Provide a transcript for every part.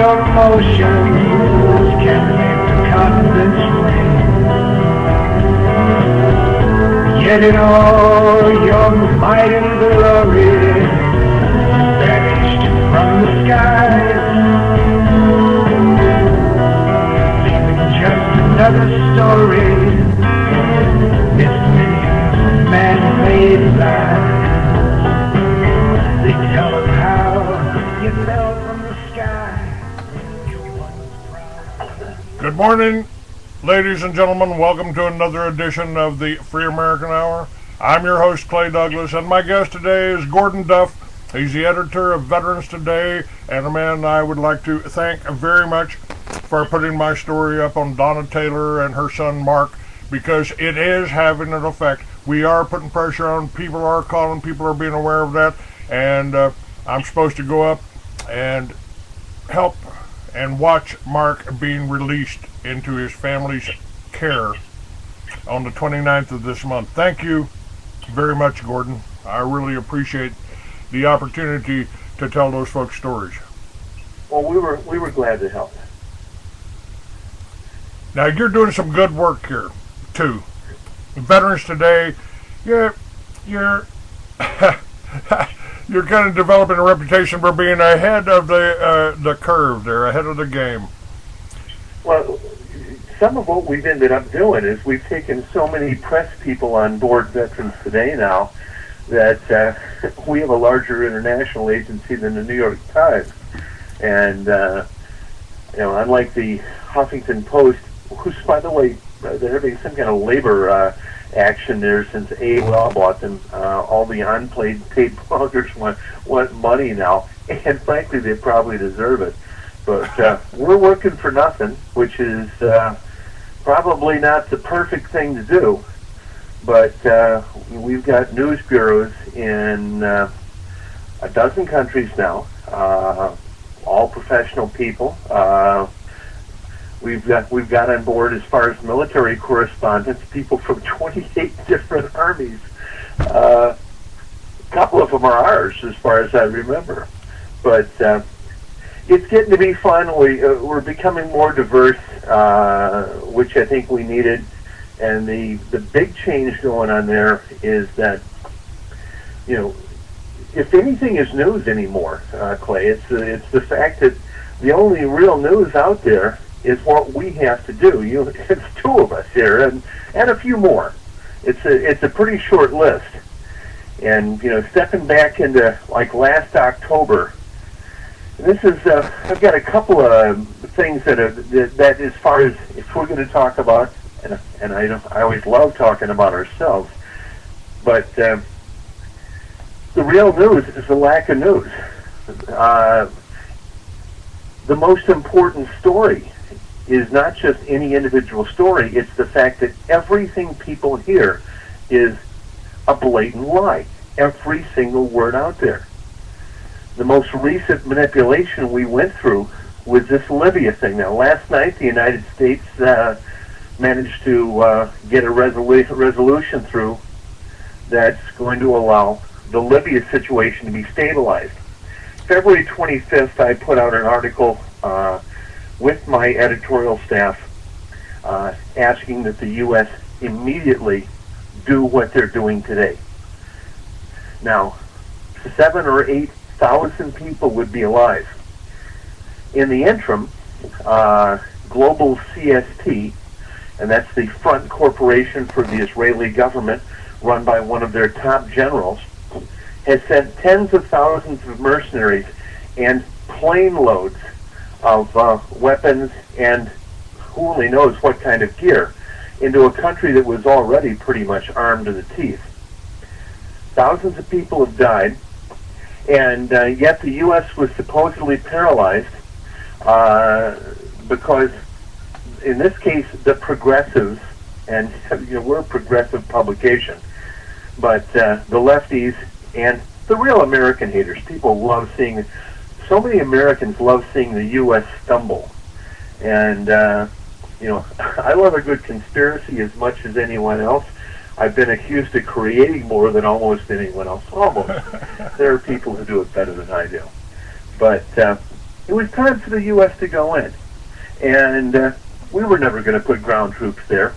your emotions can make the confidence ring. Yet in all your might and glory, vanished from the skies, leaving just another story, misleading man-made lies. They tell of how you fell from the sky. You once proud. Good morning, ladies and gentlemen. Welcome to another edition of the Free American Hour. I'm your host, Clay Douglas, and my guest today is Gordon Duff. He's the editor of Veterans Today, and a man I would like to thank very much for putting my story up on Donna Taylor and her son Mark, because it is having an effect. We are putting pressure on, people are calling, people are being aware of that, and I'm supposed to go up and help and watch Mark being released into his family's care on the 29th of this month. Thank you very much, Gordon. I really appreciate the opportunity to tell those folks stories. Well, we were glad to help. Now, you're doing some good work here, too. Veterans Today, you're you're kind of developing a reputation for being ahead of the curve there, ahead of the game. Well, some of what we've ended up doing is we've taken so many press people on board Veterans Today now that we have a larger international agency than the New York Times. And, unlike the Huffington Post, who's, by the way, they're having some kind of labor action there since AOL bought them. All the paid bloggers want money now, and frankly, they probably deserve it. But we're working for nothing, which is probably not the perfect thing to do. But we've got news bureaus in a dozen countries now, all professional people. We've got on board, as far as military correspondents, people from 28 different armies. A couple of them are ours, as far as I remember. But it's getting to be fun. We're becoming more diverse, which I think we needed. And the big change going on there is that, if anything is news anymore, Clay, it's the fact that the only real news out there is what we have to do. It's two of us here, and a few more. It's a pretty short list. And stepping back into like last October, this is I've got a couple of things that as far as if we're going to talk about, and I always love talking about ourselves, but the real news is the lack of news. The most important story is not just any individual story, it's the fact that everything people hear is a blatant lie. Every single word out there. The most recent manipulation we went through was this Libya thing. Now, last night, the United States managed to get a resolution through that's going to allow the Libya situation to be stabilized. February 25th, I put out an article with my editorial staff asking that the U.S. immediately do what they're doing today. Now, 7,000 or 8,000 people would be alive. In the interim, Global CST, and that's the front corporation for the Israeli government, run by one of their top generals, has sent tens of thousands of mercenaries and plane loads of weapons and who only knows what kind of gear into a country that was already pretty much armed to the teeth. Thousands of people have died, and yet the U.S. was supposedly paralyzed because, in this case, the progressives, and we're a progressive publication, but the lefties and the real American haters, people love seeing, so many Americans love seeing the U.S. stumble. And, I love a good conspiracy as much as anyone else. I've been accused of creating more than almost anyone else. Almost. There are people who do it better than I do. But it was time for the U.S. to go in. And we were never going to put ground troops there.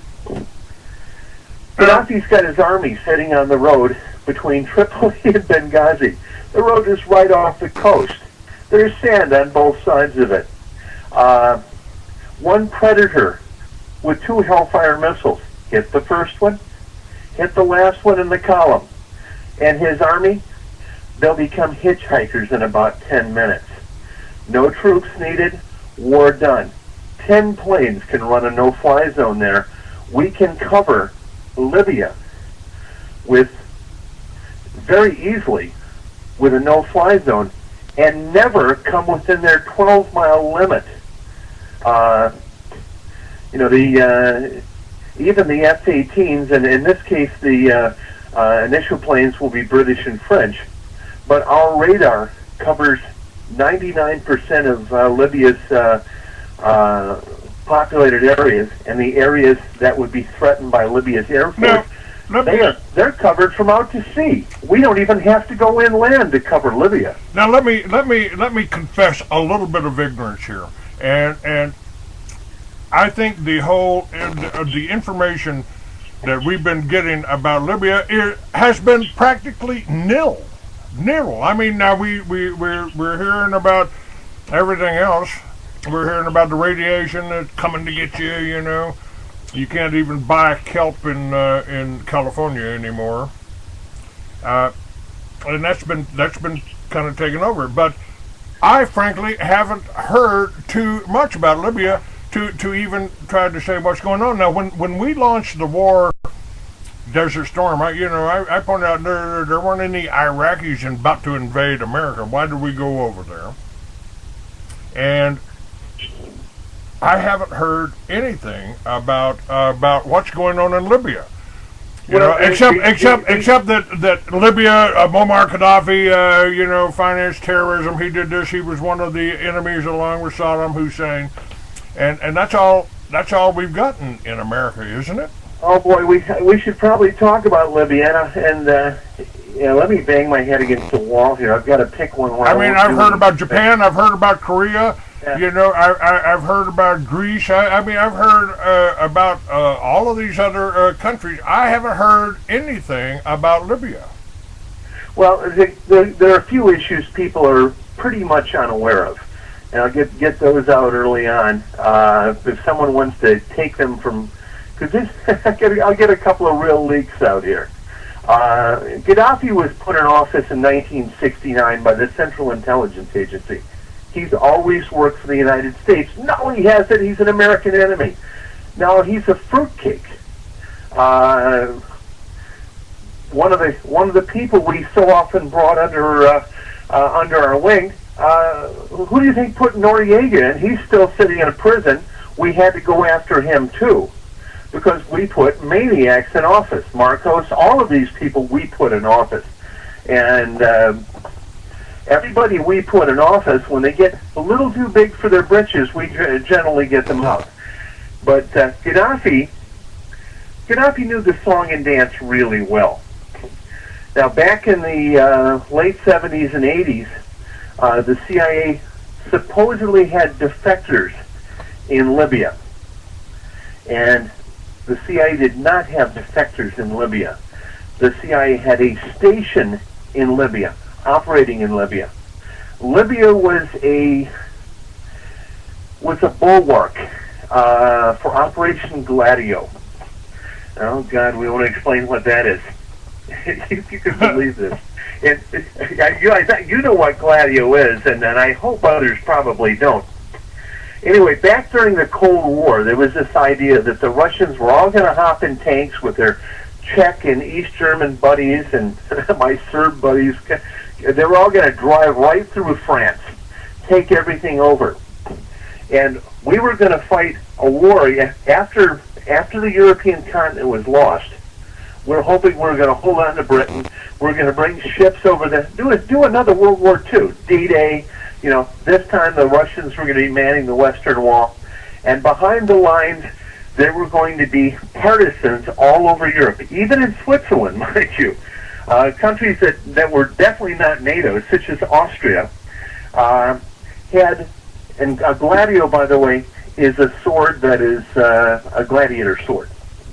Gaddafi's got his armies heading on the road between Tripoli and Benghazi. The road is right off the coast. There's sand on both sides of it. One Predator with 2 Hellfire missiles hit the first one, hit the last one in the column. And his army, they'll become hitchhikers in about 10 minutes. No troops needed, war done. 10 planes can run a no-fly zone there. We can cover Libya with very easily with a no-fly zone and never come within their 12-mile limit. Even the F-18s, and in this case the initial planes will be British and French, but our radar covers 99% of Libya's populated areas, and the areas that would be threatened by Libya's air force. They're covered from out to sea. We don't even have to go inland to cover Libya. Now let me confess a little bit of ignorance here, and I think the information that we've been getting about Libya has been practically nil. I mean, now we're hearing about everything else. We're hearing about the radiation that's coming to get you. You know, you can't even buy kelp in California anymore, and that's been kind of taken over. But I frankly haven't heard too much about Libya to even try to say what's going on. Now, when we launched the war, Desert Storm, I pointed out there weren't any Iraqis about to invade America. Why did we go over there? And I haven't heard anything about what's going on in Libya. Except that Libya, Muammar Gaddafi, financed terrorism. He did this. He was one of the enemies along with Saddam Hussein, and that's all we've gotten in America, isn't it? Oh boy, we should probably talk about Libya, and let me bang my head against the wall here. I've got to pick one. I've heard about Japan. I've heard about Korea. Yeah. I've heard about Greece. I've heard about all of these other countries. I haven't heard anything about Libya. Well, there are a few issues people are pretty much unaware of, and I'll get those out early on. If someone wants to take them from, because I'll get a couple of real leaks out here. Gaddafi was put in office in 1969 by the Central Intelligence Agency. He's always worked for the United States. No, he hasn't. He's an American enemy. No, he's a fruitcake. One of the people we so often brought under our wing. Who do you think put Noriega in? He's still sitting in a prison. We had to go after him too, because we put maniacs in office. Marcos, all of these people we put in office, and. Everybody we put in office, when they get a little too big for their britches, we generally get them out. But Gaddafi knew the song and dance really well. Now, back in the late 70s and 80s, the CIA supposedly had defectors in Libya. And the CIA did not have defectors in Libya. The CIA had a station in Libya, operating in Libya. Libya was a bulwark for Operation Gladio. Oh God, we want to explain what that is. If you can believe this. You know what Gladio is, and I hope others probably don't. Anyway, back during the Cold War, there was this idea that the Russians were all going to hop in tanks with their Czech and East German buddies and my Serb buddies. They were all going to drive right through France, take everything over. And we were going to fight a war after the European continent was lost. We're hoping we're going to hold on to Britain. We're going to bring ships over there. Do another World War II, D-Day. This time the Russians were going to be manning the Western Wall. And behind the lines, there were going to be partisans all over Europe, even in Switzerland, mind you. Countries that were definitely not NATO, such as Austria, had And a gladio, by the way, is a sword that is a gladiator sword.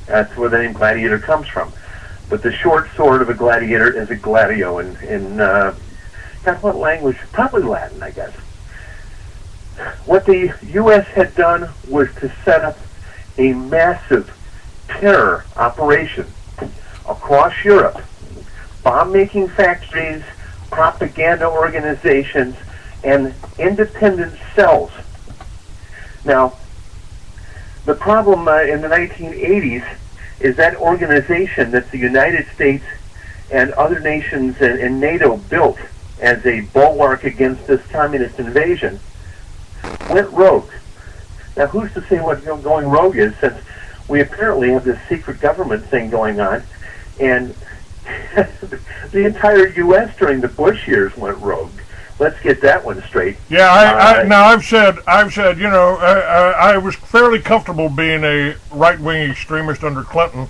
That's where the name gladiator comes from. But the short sword of a gladiator is a gladio in God, what language? Probably Latin, I guess. What the U.S. had done was to set up a massive terror operation across Europe, bomb-making factories, propaganda organizations, and independent cells. Now, the problem in the 1980s is that organization that the United States and other nations in NATO built as a bulwark against this communist invasion went rogue. Now, who's to say what going rogue is, since we apparently have this secret government thing going on, and the entire U.S. during the Bush years went rogue. Let's get that one straight. Yeah, I've said, you know, I was fairly comfortable being a right-wing extremist under Clinton,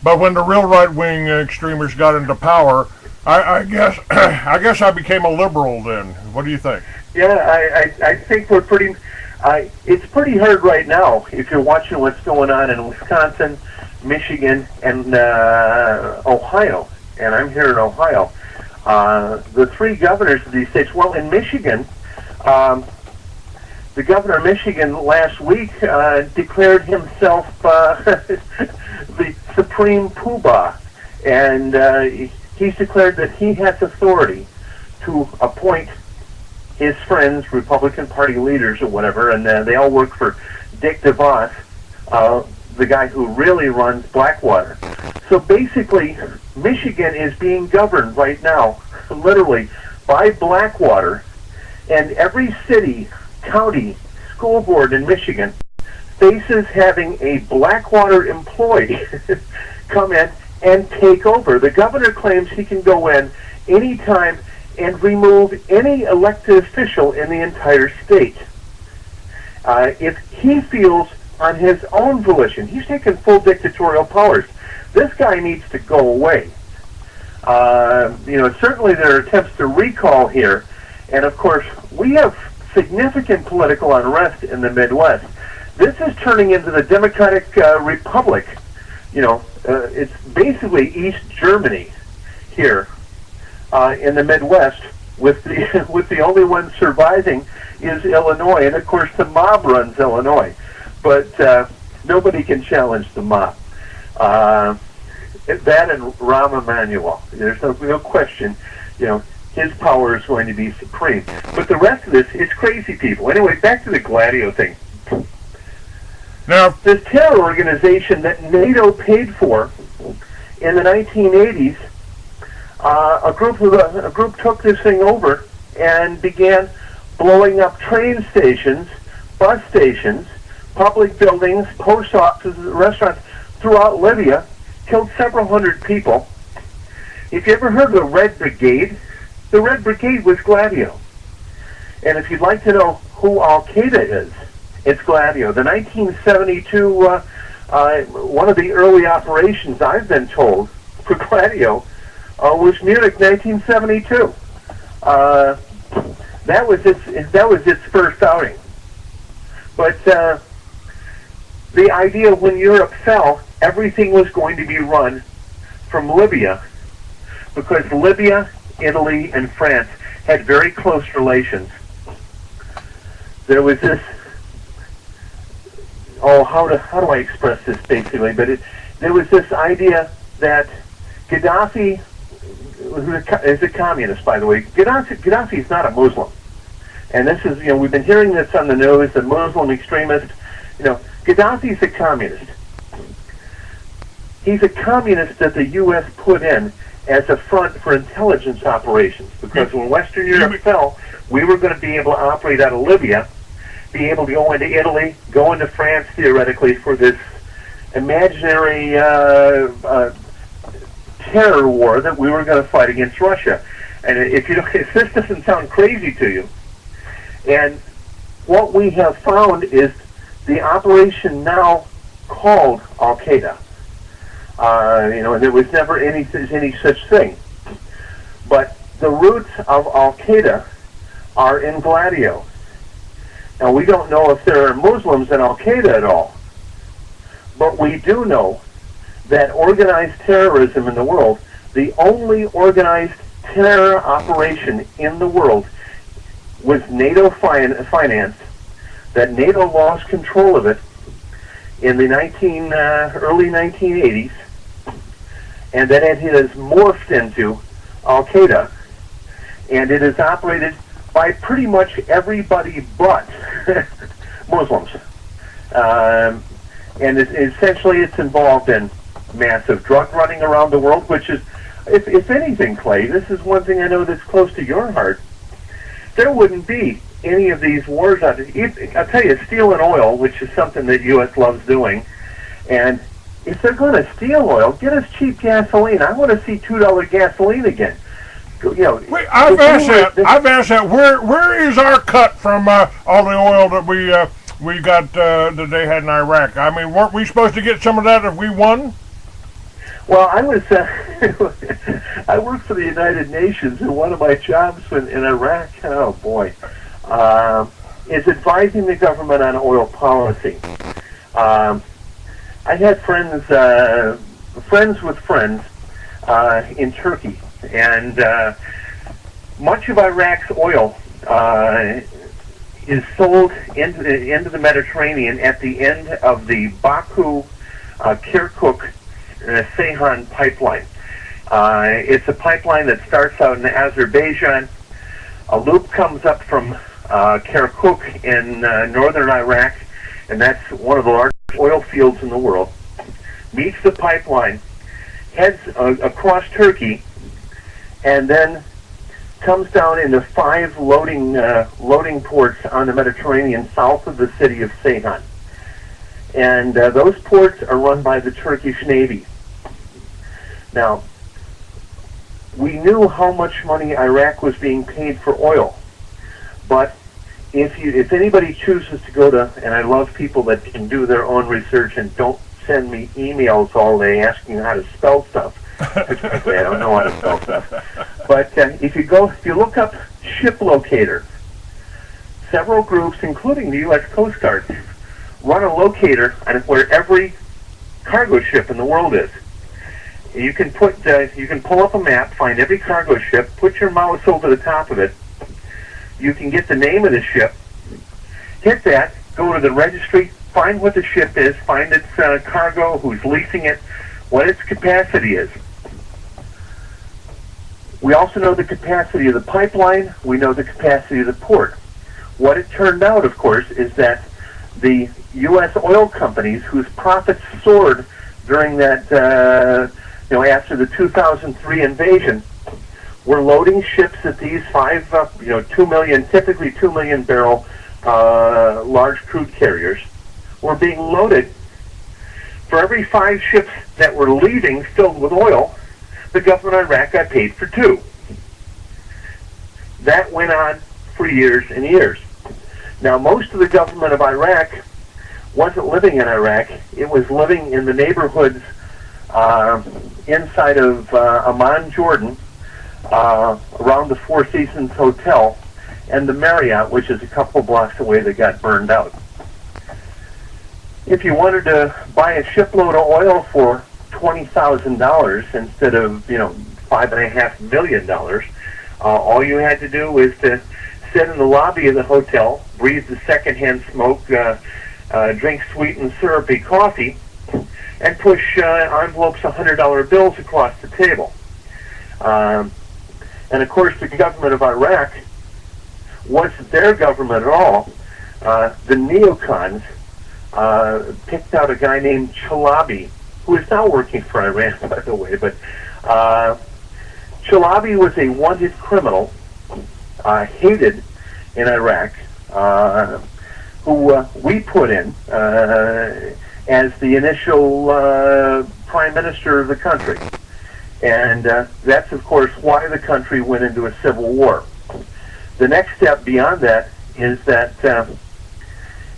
but when the real right-wing extremists got into power, I guess I became a liberal then. What do you think? Yeah, I think we're pretty. It's pretty hard right now if you're watching what's going on in Wisconsin, Michigan, and Ohio. And I'm here in Ohio. The three governors of these states. Well, in Michigan, the governor of Michigan last week declared himself the supreme poobah, and he's declared that he has authority to appoint his friends, Republican Party leaders or whatever, and they all work for Dick DeVos, the guy who really runs Blackwater. So basically, Michigan is being governed right now, literally, by Blackwater, and every city, county, school board in Michigan faces having a Blackwater employee come in and take over. The governor claims he can go in anytime and remove any elected official in the entire state. If he feels on his own volition, he's taken full dictatorial powers. This guy needs to go away. Certainly there are attempts to recall here, and of course we have significant political unrest in the Midwest. This is turning into the Democratic Republic. It's basically East Germany here in the Midwest, with the only one surviving is Illinois, and of course the mob runs Illinois, but nobody can challenge the mob. That and Rahm Emanuel, there's no question. His power is going to be supreme. But the rest of this is crazy people. Anyway, back to the Gladio thing. Now, this terror organization that NATO paid for in the 1980s, a group took this thing over and began blowing up train stations, bus stations, public buildings, post offices, restaurants throughout Libya, killed several hundred people. If you ever heard of the Red Brigade, the Red Brigade was Gladio. And if you'd like to know who Al-Qaeda is, it's Gladio. The 1972, one of the early operations, I've been told, for Gladio was Munich, 1972. That was its first outing. But the idea when Europe fell, everything was going to be run from Libya, because Libya, Italy, and France had very close relations. There was this, how do I express this basically? But there was this idea that Gaddafi is a communist, by the way. Gaddafi is not a Muslim. And this is, we've been hearing this on the news, the Muslim extremist. Gaddafi is a communist. He's a communist that the U.S. put in as a front for intelligence operations, because when Western Europe fell, we were going to be able to operate out of Libya, be able to go into Italy, go into France theoretically for this imaginary terror war that we were going to fight against Russia. And if this doesn't sound crazy to you, and what we have found is the operation now called Al-Qaeda. And there was never any such thing. But the roots of Al-Qaeda are in Gladio. Now, we don't know if there are Muslims in Al-Qaeda at all, but we do know that organized terrorism in the world, the only organized terror operation in the world, was NATO financed, that NATO lost control of it in the early 1980s, and that it has morphed into Al-Qaeda, and it is operated by pretty much everybody but Muslims. And essentially it's involved in massive drug running around the world, which is, if anything, Clay, this is one thing I know that's close to your heart. There wouldn't be any of these wars out there. I'll tell you, steel and oil, which is something that U.S. loves doing, and if they're going to steal oil, get us cheap gasoline. I want to see $2 gasoline again. You know, wait, I've asked that. Where is our cut from all the oil that we got that they had in Iraq? I mean, weren't we supposed to get some of that if we won? Well, I was I worked for the United Nations, and one of my jobs in Iraq, oh boy, is advising the government on oil policy. I had friends with friends in Turkey. And much of Iraq's oil is sold into the Mediterranean at the end of the Baku-Kirkuk Ceyhan pipeline. It's a pipeline that starts out in Azerbaijan. A loop comes up from Kirkuk in northern Iraq, and that's one of the largest oil fields in the world. Meets the pipeline, heads across Turkey, and then comes down into 5 loading ports on the Mediterranean south of the city of Ceyhan. And those ports are run by the Turkish Navy. Now, we knew how much money Iraq was being paid for oil, but if anybody chooses to go to, and I love people that can do their own research and don't send me emails all day asking how to spell stuff, because frankly I don't know how to spell stuff. But if you look up ship locator, several groups, including the U.S. Coast Guard, run a locator on where every cargo ship in the world is. You can pull up a map, find every cargo ship, put your mouse over the top of it. You can get the name of the ship, hit that, go to the registry, find what the ship is, find its cargo, who's leasing it, what its capacity is. We also know the capacity of the pipeline. We know the capacity of the port. What it turned out, of course, is that the U.S. oil companies, whose profits soared during that, after the 2003 invasion, were loading ships at these 2 million barrel large crude carriers, were being loaded. For every 5 ships that were leaving filled with oil, the government of Iraq got paid for 2. That went on for years and years. Now, most of the government of Iraq wasn't living in Iraq. It was living in the neighborhoods inside of Amman, Jordan, around the Four Seasons Hotel, and the Marriott, which is a couple blocks away, that got burned out. If you wanted to buy a shipload of oil for $20,000 instead of $5.5 million, all you had to do was to sit in the lobby of the hotel, breathe the secondhand smoke, drink sweet and syrupy coffee, and push envelopes of $100 bills across the table. And of course, the government of Iraq wasn't their government at all. The neocons picked out a guy named Chalabi, who is now working for Iran, by the way. But Chalabi was a wanted criminal, hated in Iraq, who we put in as the initial prime minister of the country. And that's, of course, why the country went into a civil war. The next step beyond that is that,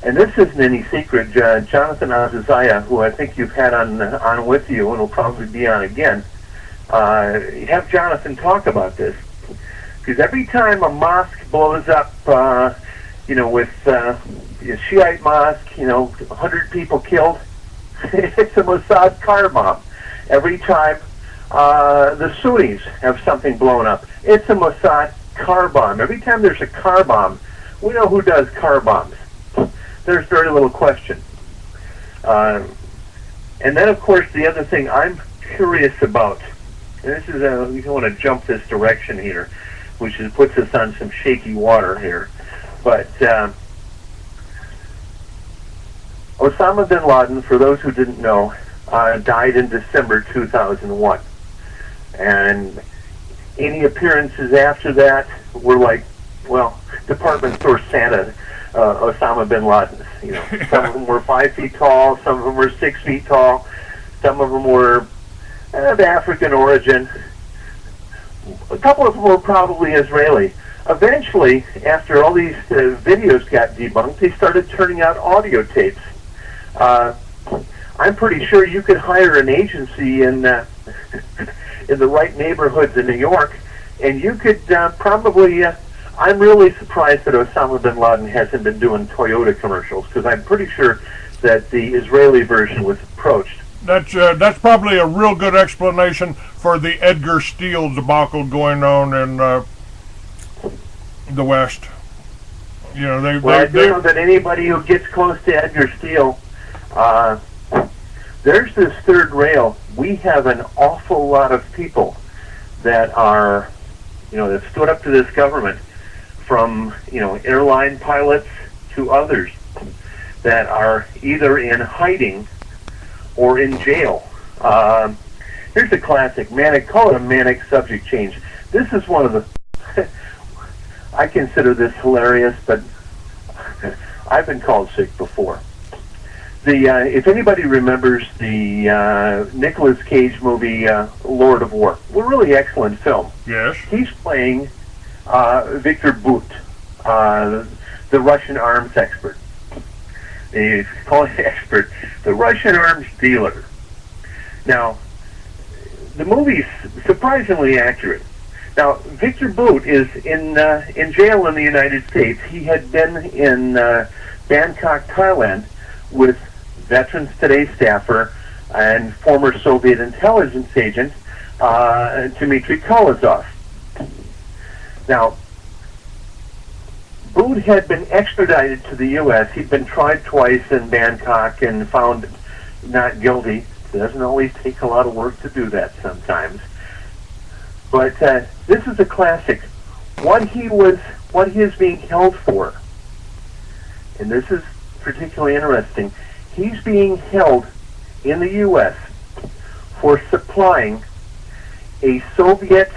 and this isn't any secret, Jonathan Azaziah, who I think you've had on with you and will probably be on again, have Jonathan talk about this. Because every time a mosque blows up with Shiite mosque, 100 people killed. It's a Mossad car bomb. Every time the Sunnis have something blown up, it's a Mossad car bomb. Every time there's a car bomb, we know who does car bombs. There's very little question. And then, of course, the other thing I'm curious about, and this is you don't want to jump this direction here, which puts us on some shaky water here, but Osama bin Laden, for those who didn't know, died in December 2001. And any appearances after that were like, well, department store Santa Osama bin Laden. Some of them were 5 feet tall, some of them were 6 feet tall, some of them were of African origin. A couple of them were probably Israeli. Eventually, after all these videos got debunked, they started turning out audio tapes. I'm pretty sure you could hire an agency in the right neighborhoods in New York, and you could probably... I'm really surprised that Osama bin Laden hasn't been doing Toyota commercials, because I'm pretty sure that the Israeli version was approached. That's probably a real good explanation for the Edgar Steele debacle going on in the West. I do know that anybody who gets close to Edgar Steele, there's this third rail. We have an awful lot of people that are, that stood up to this government, from airline pilots to others, that are either in hiding or in jail. Here's a classic manic, call it a manic subject change. This is one of the, I consider this hilarious, but I've been called sick before. If anybody remembers the Nicolas Cage movie Lord of War, a really excellent film. Yes. He's playing Victor Bout, the Russian arms expert. They call it expert, the Russian arms dealer. Now, the movie's surprisingly accurate. Now, Victor Bout is in jail in the United States. He had been in Bangkok, Thailand, with Veterans Today staffer and former Soviet intelligence agent Dmitry Kolozov. Now, Boot had been extradited to the U.S. He'd been tried twice in Bangkok and found not guilty. It doesn't always take a lot of work to do that sometimes. But this is a classic. What he is being held for, and this is particularly interesting, he's being held in the U.S. for supplying a Soviet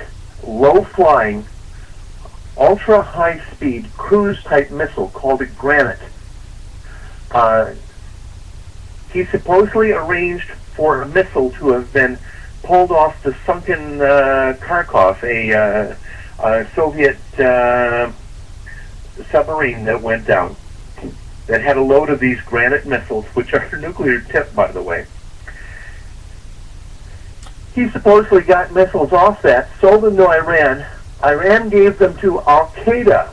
low-flying, ultra-high-speed cruise-type missile called a Granite. He supposedly arranged for a missile to have been pulled off the sunken Kharkov, a Soviet submarine that went down, that had a load of these Granite missiles, which are nuclear tipped, by the way. He supposedly got missiles off that, sold them to Iran. Iran gave them to Al-Qaeda.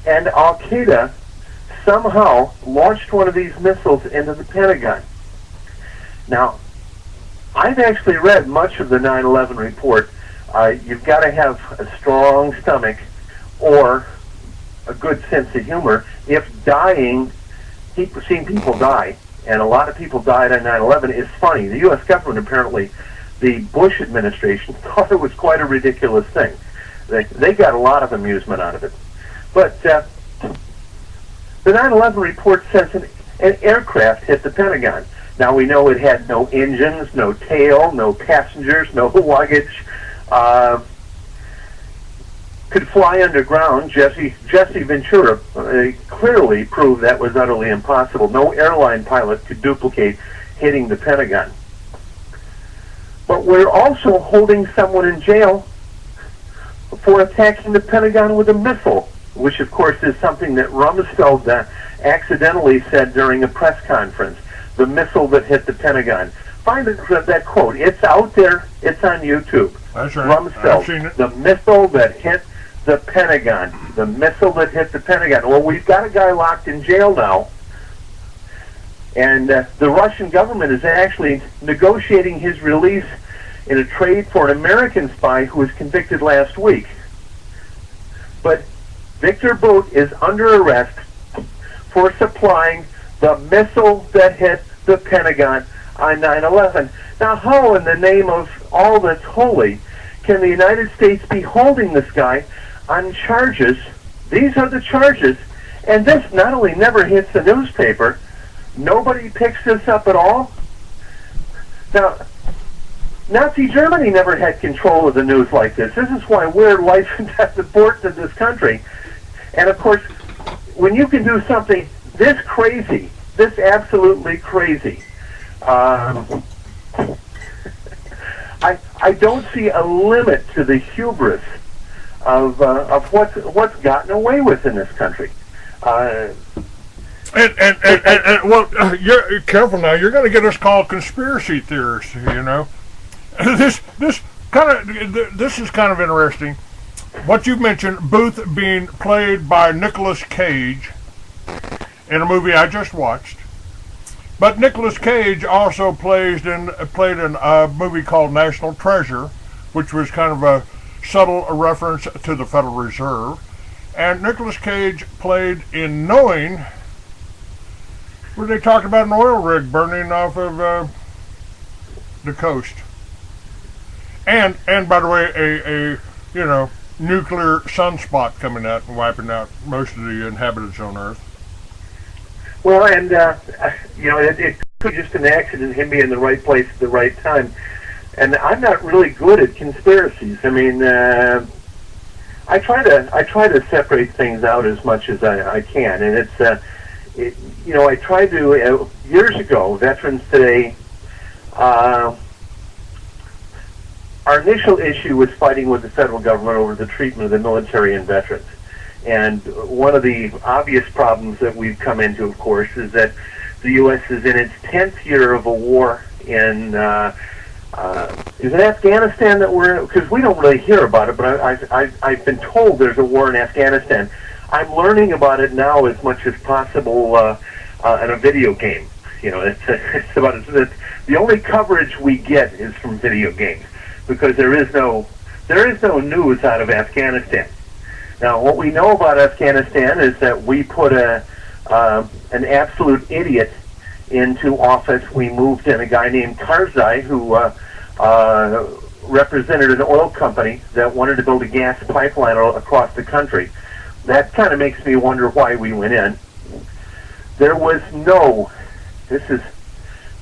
And Al-Qaeda somehow launched one of these missiles into the Pentagon. Now, I've actually read much of the 9/11 report. You've got to have a strong stomach or a good sense of humor. If dying, seeing people die, and a lot of people died on 9/11, is funny. The U.S. government, apparently, the Bush administration, thought it was quite a ridiculous thing. They got a lot of amusement out of it. But the 9/11 report says an aircraft hit the Pentagon. Now we know it had no engines, no tail, no passengers, no luggage. Could fly underground. Jesse Ventura clearly proved that was utterly impossible. No airline pilot could duplicate hitting the Pentagon. But we're also holding someone in jail for attacking the Pentagon with a missile, which of course is something that Rumsfeld accidentally said during a press conference. The missile that hit the Pentagon. Find that quote. It's out there. It's on YouTube. That's right. Rumsfeld, the missile that hit the Pentagon. The missile that hit the Pentagon. Well, we've got a guy locked in jail now, and the Russian government is actually negotiating his release in a trade for an American spy who was convicted last week. But Victor Bout is under arrest for supplying the missile that hit the Pentagon on 9/11. Now, how in the name of all that's holy can the United States be holding this guy on charges? These are the charges, and this not only never hits the newspaper, nobody picks this up at all. Now, Nazi Germany never had control of the news like this. This is why we're life and death important in this country. And of course, when you can do something this crazy, this absolutely crazy, I don't see a limit to the hubris of what's gotten away with in this country. Well, you're careful now. You're going to get us called conspiracy theorists. You know, this is kind of interesting. What you mentioned, Booth being played by Nicolas Cage in a movie I just watched. But Nicolas Cage also played in a movie called National Treasure, which was kind of a subtle reference to the Federal Reserve. And Nicolas Cage played in Knowing, where they talked about an oil rig burning off of the coast. And by the way, a nuclear sunspot coming out and wiping out most of the inhabitants on Earth. Well, and it could be just an accident, him being in the right place at the right time. And I'm not really good at conspiracies. I mean, I try to separate things out as much as I can, and I tried to years ago. Veterans Today. Our initial issue was fighting with the federal government over the treatment of the military and veterans. And one of the obvious problems that we've come into, of course, is that the U.S. is in its 10th year of a war in, is it Afghanistan that we're in? Because we don't really hear about it, but I've been told there's a war in Afghanistan. I'm learning about it now as much as possible in a video game. You know, it's the only coverage we get is from video games, because there is no news out of Afghanistan. Now, what we know about Afghanistan is that we put an absolute idiot into office. We moved in a guy named Karzai, who represented an oil company that wanted to build a gas pipeline across the country. That kind of makes me wonder why we went in. There was this is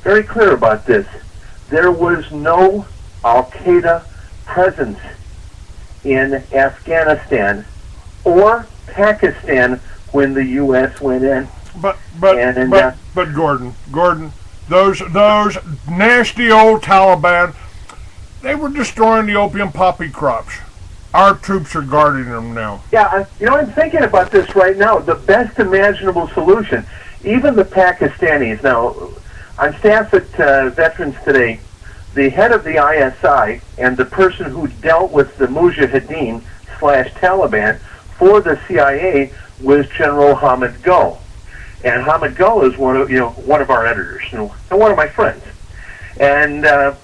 very clear about this, there was no Al-Qaeda presence in Afghanistan or Pakistan when the U.S. went in. But Gordon, those nasty old Taliban, they were destroying the opium poppy crops. Our troops are guarding them now. Yeah, I'm thinking about this right now. The best imaginable solution. Even the Pakistanis. Now, on staff at Veterans Today, the head of the ISI and the person who dealt with the Mujahideen/Taliban for the CIA was General Hamid Gul. And Hamid Gul is one of our editors and one of my friends. And I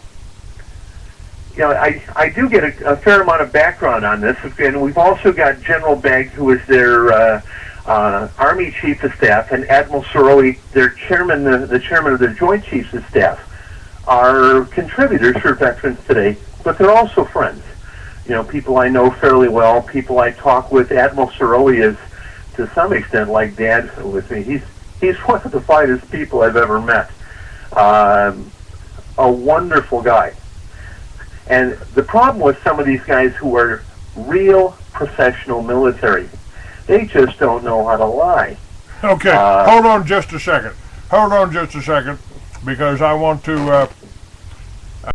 do get a fair amount of background on this. And we've also got General Begg, who is their Army Chief of Staff, and Admiral Sorowi, their chairman, the chairman of the Joint Chiefs of Staff, are contributors for Veterans Today, but they're also friends. People I know fairly well, people I talk with. Admiral Sorowi is, to some extent, like Dad with me. He's one of the finest people I've ever met. A wonderful guy. And the problem with some of these guys who are real professional military, they just don't know how to lie. Okay, hold on just a second, because I want to